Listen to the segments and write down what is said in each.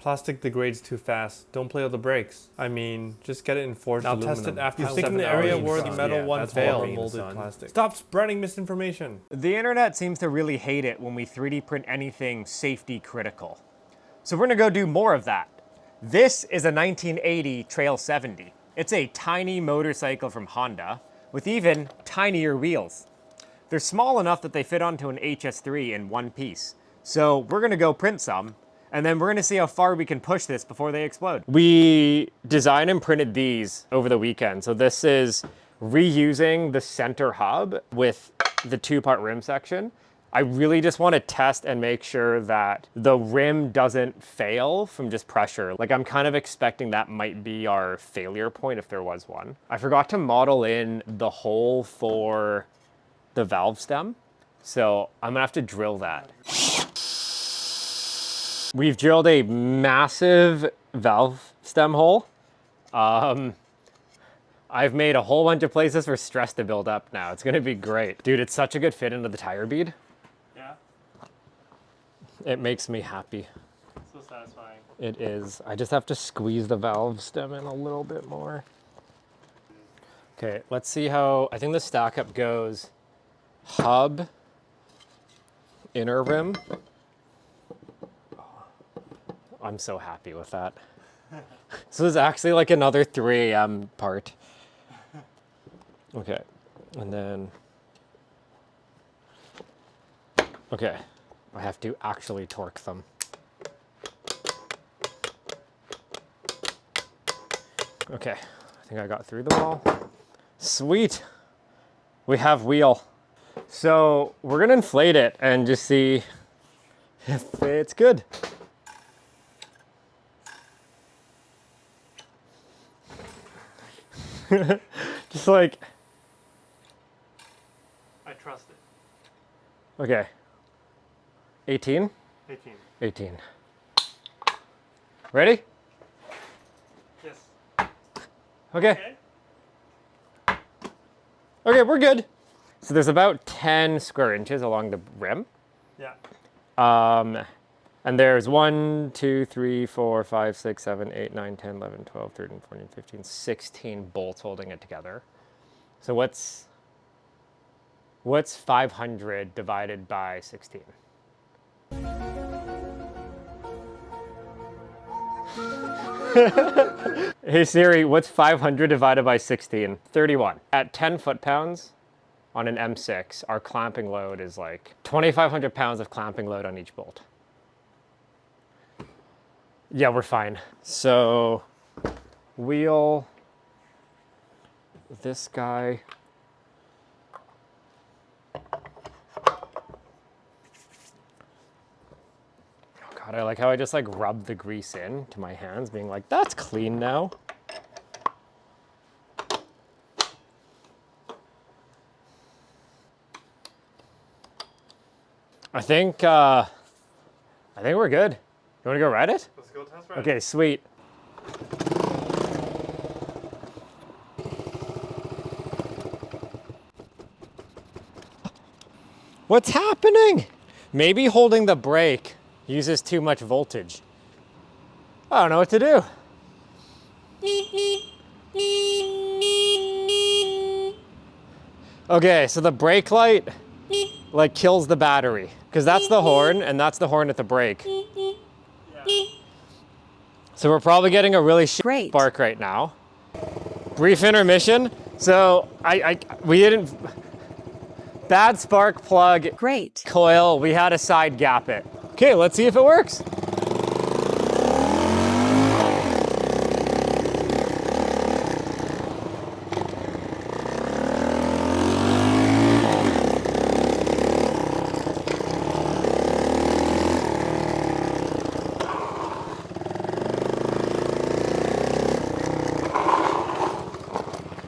Plastic degrades too fast. Don't play with the brakes. I mean, just get it in forged aluminum. Now test it after 7 hours. You stick in the area where the metal one failed. Molded plastic. Stop spreading misinformation. The internet seems to really hate it when we 3D print anything safety critical. So we're gonna go do more of that. This is a 1980 Trail 70. It's a tiny motorcycle from Honda with even tinier wheels. They're small enough that they fit onto an HS3 in one piece. So we're gonna go print some, and then we're gonna see how far we can push this before they explode. We designed and printed these over the weekend. So this is reusing the center hub with the 2-part rim section. I really just want to test and make sure that the rim doesn't fail from just pressure. Like, I'm kind of expecting that might be our failure point if there was one. I forgot to model in the hole for the valve stem, so I'm gonna have to drill that. We've drilled a massive valve stem hole. I've made a whole bunch of places for stress to build up now. It's gonna be great. Dude, it's such a good fit into the tire bead. Yeah. It makes me happy. So satisfying. It is. I just have to squeeze the valve stem in a little bit more. Okay, let's see how, I think the stack up goes hub, inner rim. I'm so happy with that. So there's actually like another 3 AM part. Okay, and then, okay, I have to actually torque them. Okay, I think I got through them all. Sweet, we have wheel. So we're gonna inflate it and just see if it's good. Just like, I trust it. okay. 18? 18. 18. Ready? Yes. Okay. Okay, we're good. So there's about 10 square inches along the rim. Yeah. And there's 1, 2, 3, 4, 5, 6, 7, 8, 9, 10, 11, 12, 13, 14, 15, 16 bolts holding it together. So what's 500 divided by 16? Hey Siri, what's 500 divided by 16? 31. At 10 foot-pounds on an M6, our clamping load is like 2,500 pounds of clamping load on each bolt. Yeah, we're fine. So, wheel, this guy. Oh God, I like how I just like rub the grease in to my hands, being like, that's clean now. I think we're good. You wanna go ride it? Let's go test ride. Okay, sweet. What's happening? Maybe holding the brake uses too much voltage. I don't know what to do. Okay, so the brake light like kills the battery because that's the horn and that's the horn at the brake. So we're probably getting a really shit spark right now. Brief intermission. So we didn't, bad spark plug. Great. Coil, we had to side gap it. Okay, let's see if it works.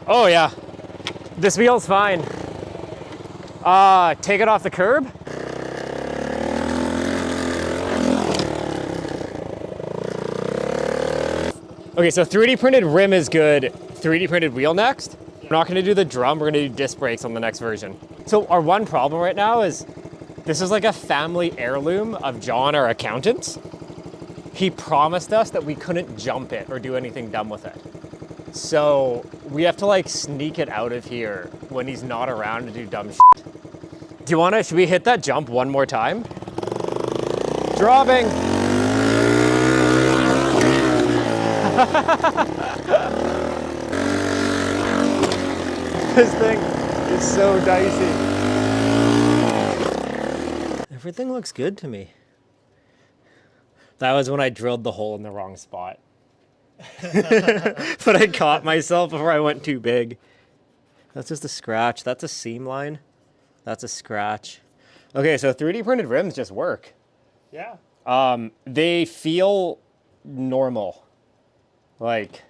Oh yeah, this wheel's fine. Take it off the curb. Okay, so 3D printed rim is good. 3D printed wheel next. We're not gonna do the drum, we're gonna do disc brakes on the next version. So our one problem right now is this is like a family heirloom of John, our accountant. he promised us that we couldn't jump it or do anything dumb with it. So we have to like sneak it out of here when he's not around to do dumb shit. Do you wanna, should we hit that jump one more time? Dropping. This thing is so dicey. Everything looks good to me. That was when I drilled the hole in the wrong spot. But I caught myself before I went too big. That's just a scratch. That's a seam line. That's a scratch. Okay, so 3D printed rims just work. Yeah. They feel normal. Like,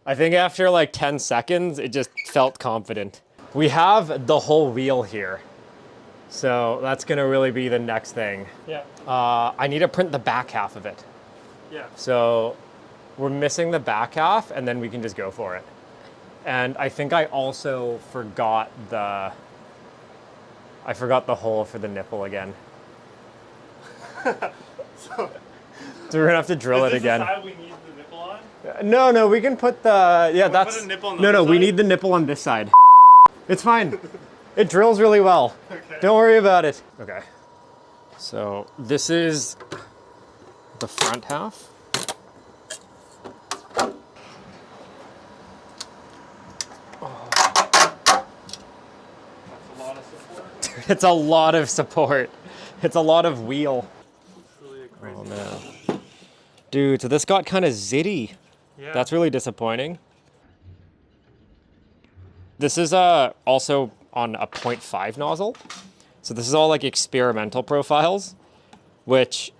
I think after like 10 seconds, it just felt confident. We have the whole wheel here. So that's gonna really be the next thing. Yeah. I need to print the back half of it. Yeah. So we're missing the back half and then we can just go for it. And I think I also forgot the hole for the nipple again. So we're gonna have to drill it again. Is this the side we need the nipple on? No, we can put the, yeah, can that's, put a nipple on the no, other we side? need the nipple on this side. It's fine. It drills really well. Okay. Don't worry about it. Okay. So this is the front half. It's a lot of support. It's a lot of wheel. Really a crazy Oh man. Dude, so this got kind of zitty. Yeah. That's really disappointing. This is also on a 0.5 nozzle. So this is all like experimental profiles, which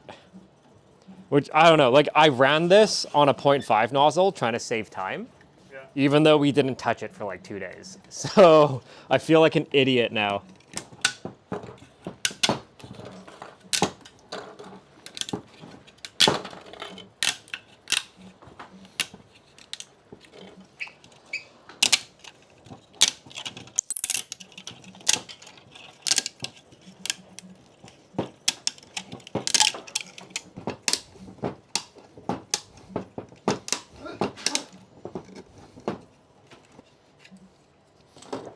I don't know, like I ran this on a 0.5 nozzle trying to save time. Yeah. Even though we didn't touch it for like 2 days. So I feel like an idiot now.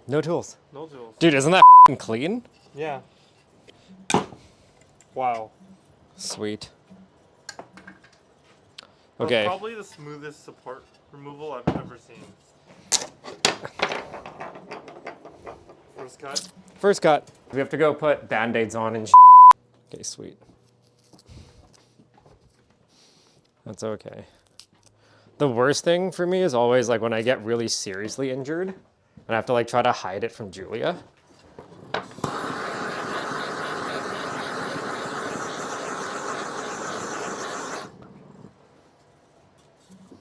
No tools. No tools. Dude, isn't that f***ing clean? Yeah. Wow. Sweet. That's Okay. probably the smoothest support removal I've ever seen. First cut. First cut. We have to go put Band-Aids on and Okay, sweet. That's okay. The worst thing for me is always like when I get really seriously injured and I have to like try to hide it from Julia.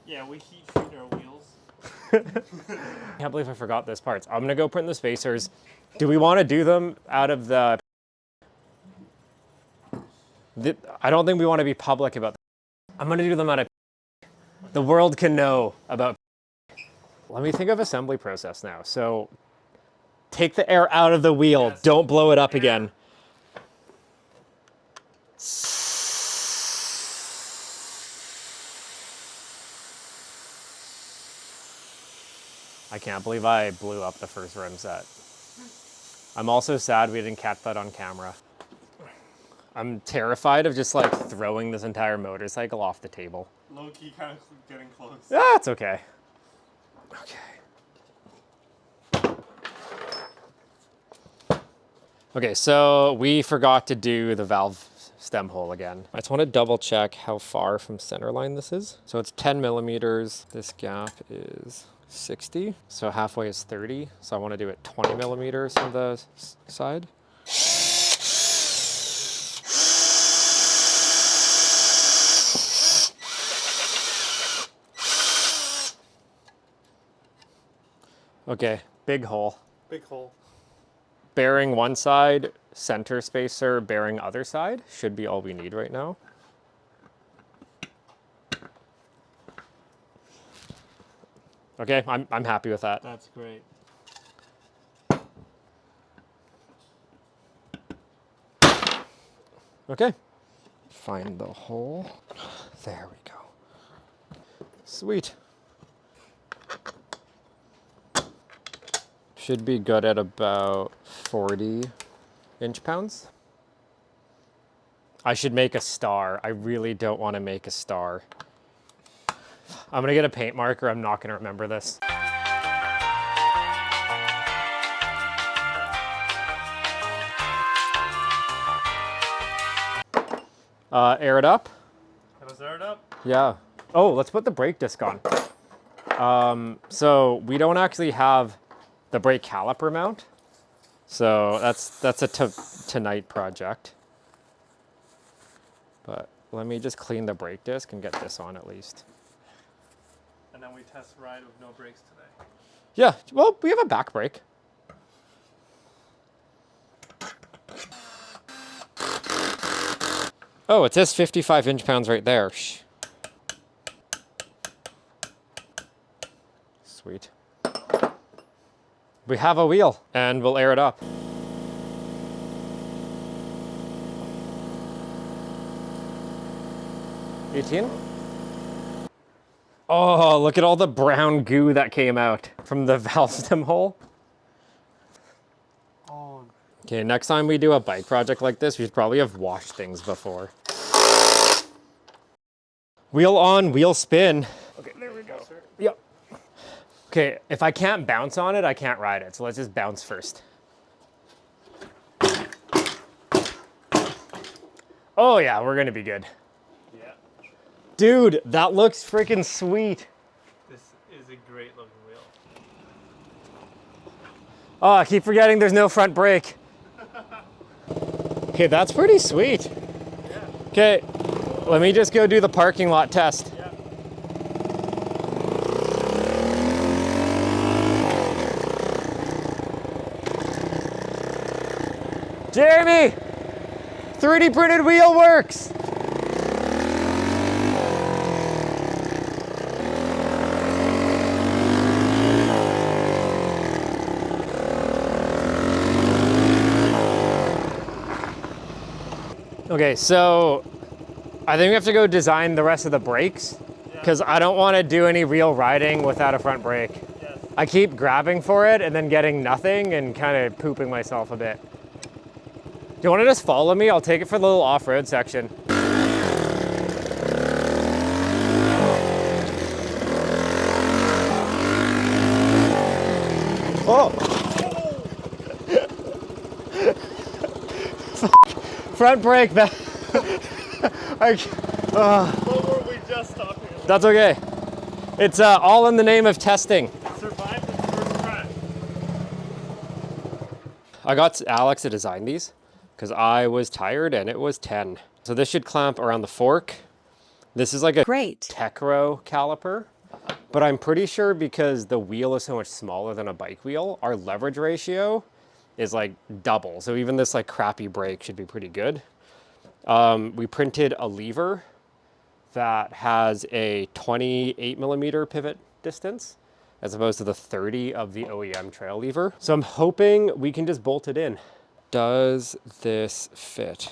Yeah, we keep shooting our wheels. I can't believe I forgot this parts. I'm gonna go print the spacers. Do we want to do them out of the I don't think we want to be public about that. I'm gonna do them out of the world can know about. Let me think of assembly process now. So take the air out of the wheel. Yes. Don't blow it up again. I can't believe I blew up the first rim set. I'm also sad we didn't catch that on camera. I'm terrified of just like throwing this entire motorcycle off the table. Low key kind of getting close. Ah, it's okay. Okay. Okay, so we forgot to do the valve stem hole again. I just want to double check how far from center line this is. So it's 10 millimeters. This gap is 60. So halfway is 30. So I want to do it 20 millimeters from the side. Okay, big hole. Big hole. Bearing one side, center spacer, bearing other side. Should be all we need right now. Okay, I'm happy with that. That's great. Okay. Find the hole. There we go. Sweet. Should be good at about 40 inch-pounds. I should make a star. I really don't want to make a star. I'm gonna get a paint marker. I'm not gonna remember this. Air it up. Let's air it up. Yeah. Oh, let's put the brake disc on. So we don't actually have the brake caliper mount. So that's a tonight project. But let me just clean the brake disc and get this on at least. And then we test ride with no brakes today. Yeah, well, we have a back brake. Oh, it says 55 inch-pounds right there. Shh. Sweet. We have a wheel, and we'll air it up. $18? Oh, look at all the brown goo that came out from the valve stem hole. Oh. Okay, next time we do a bike project like this, we should probably have washed things before. Wheel on, wheel spin. Okay, there we go. Yep. Okay, if I can't bounce on it, I can't ride it. So let's just bounce first. Oh yeah, we're gonna be good. Yeah. Dude, that looks freaking sweet. This is a great looking wheel. Oh, I keep forgetting there's no front brake. Okay, that's pretty sweet. Yeah. Okay, let me just go do the parking lot test. Yeah. Jeremy, 3D printed wheel works. Okay, so I think we have to go design the rest of the brakes because I don't want to do any real riding without a front brake. Yes. I keep grabbing for it and then getting nothing and kind of pooping myself a bit. Do you want to just follow me? I'll take it for the little off-road section. Oh! Front brake, man. What were we just stopping at? That's okay. It's all in the name of testing. Survived its first crash. I got Alex to design these because I was tired and it was 10. So this should clamp around the fork. This is like a Tecro caliper, but I'm pretty sure because the wheel is so much smaller than a bike wheel, our leverage ratio is like double. So even this like crappy brake should be pretty good. We printed a lever that has a 28mm pivot distance as opposed to the 30 of the OEM trail lever. So I'm hoping we can just bolt it in. Does this fit?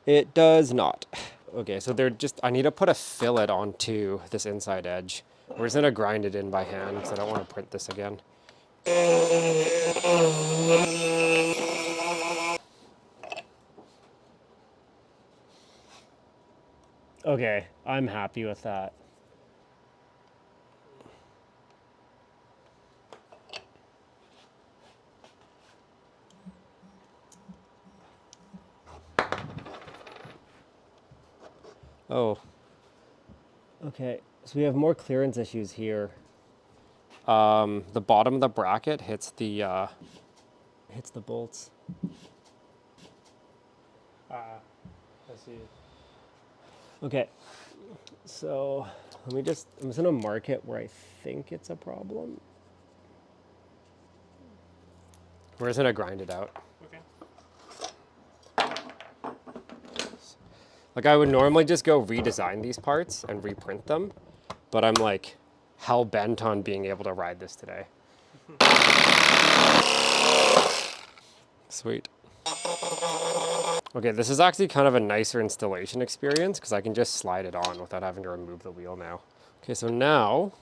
It does not. Okay, so I need to put a fillet onto this inside edge. We're just gonna grind it in by hand because I don't want to print this again. Okay, I'm happy with that. Oh. Okay, so we have more clearance issues here. The bottom of the bracket hits the bolts. I see. Okay, so I'm just gonna mark it where I think it's a problem. We're just gonna grind it out. Okay. Like I would normally just go redesign these parts and reprint them, but I'm like hell bent on being able to ride this today. Sweet. Okay, this is actually kind of a nicer installation experience because I can just slide it on without having to remove the wheel now. Okay, so now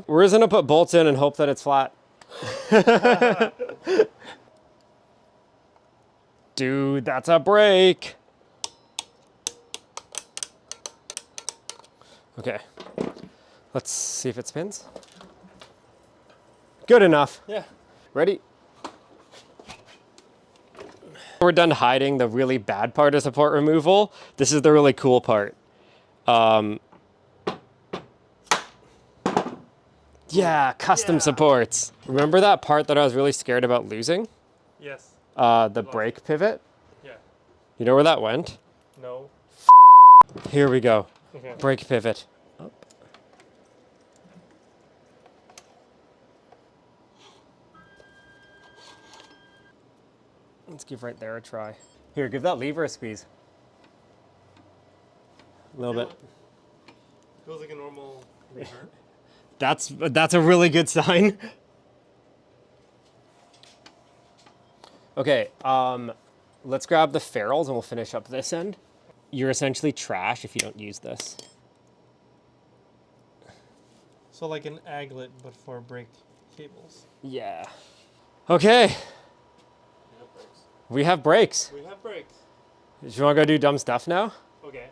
we're just gonna put bolts in and hope that it's flat. Dude, that's a brake. Okay, let's see if it spins. Good enough. Yeah. Ready? We're done hiding the really bad part of support removal. This is the really cool part. Yeah, custom supports. Remember that part that I was really scared about losing? Yes. The brake pivot? Yeah. You know where that went? No. Here we go. Okay. Brake pivot. Up. Let's give right there a try. Here, give that lever a squeeze. A little bit. Feels like a normal lever. That's a really good sign. Okay, let's grab the ferrules and we'll finish up this end. You're essentially trash if you don't use this. So like an aglet, but for brake cables. Yeah. Okay. We have brakes. We have brakes. Do you want to go do dumb stuff now? Okay.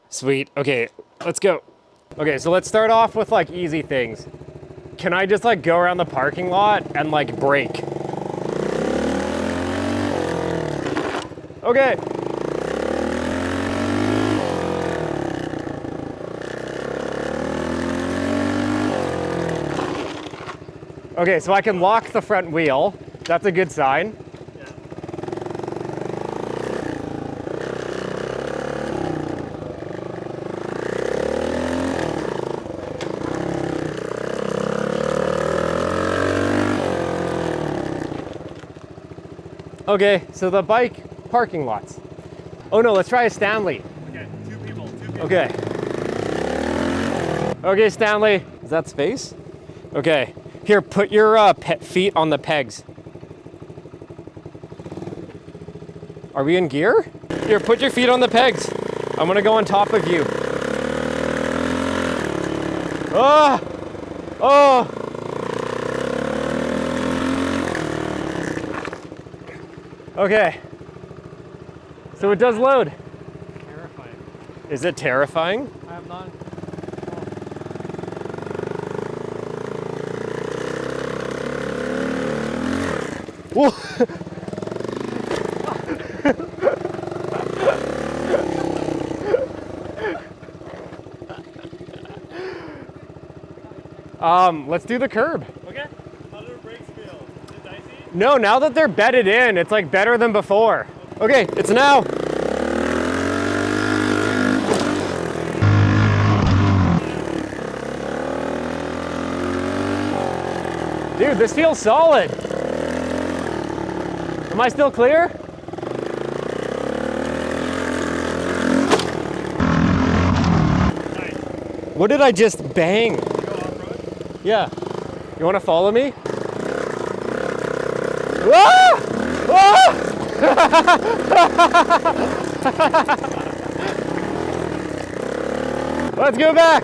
Sweet. Okay, let's go. Okay, so let's start off with like easy things. Can I just like go around the parking lot and like brake? Okay. Okay, so I can lock the front wheel. That's a good sign. Okay, so the bike parking lots. Oh no, let's try a Stanley. Okay, two people. Okay. Okay, Stanley. Is that space? Okay. Here, put your feet on the pegs. Are we in gear? Here, put your feet on the pegs. I'm gonna go on top of you. Oh! Oh! Okay. So it does load. Terrifying. Is it terrifying? I have not. Whoa. Let's do the curb. Okay. How do the brakes feel? Is it dicey? No, now that they're bedded in, it's like better than before. Okay, it's now. Dude, this feels solid. Am I still clear? Nice. What did I just bang? Go off-road? Yeah. You want to follow me? Ah! Ah! Let's go back.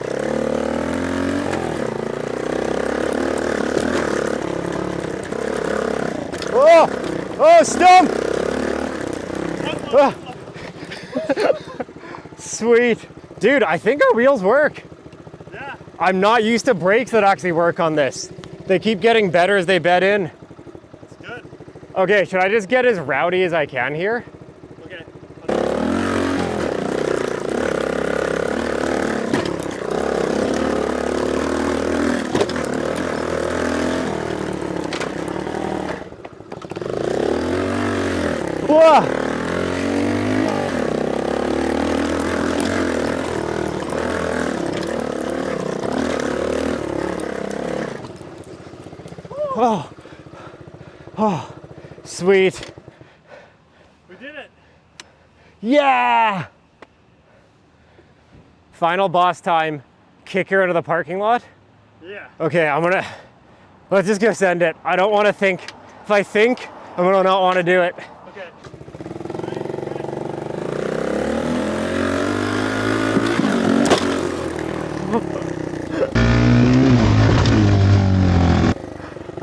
Oh! Oh, stump! Ah. Sweet. Dude, I think our wheels work. Yeah. I'm not used to brakes that actually work on this. They keep getting better as they bed in. That's good. Okay, should I just get as rowdy as I can here? Okay. Whoa! Oh, oh, sweet. We did it. Yeah! Final boss time. Kick her out of the parking lot. Yeah. Okay, let's just go send it. I don't want to think. If I think, I'm gonna not want to do it. Okay.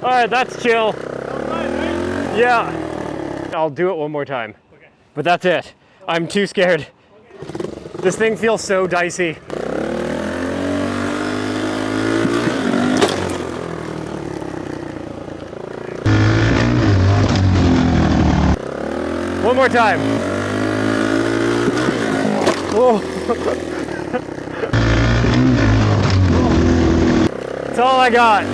All right, that's chill. That was nice, right? Yeah. I'll do it one more time. Okay. But that's it. I'm too scared. This thing feels so dicey. One more time. Oh. That's all I got.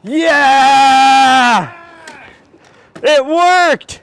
Yeah! It worked!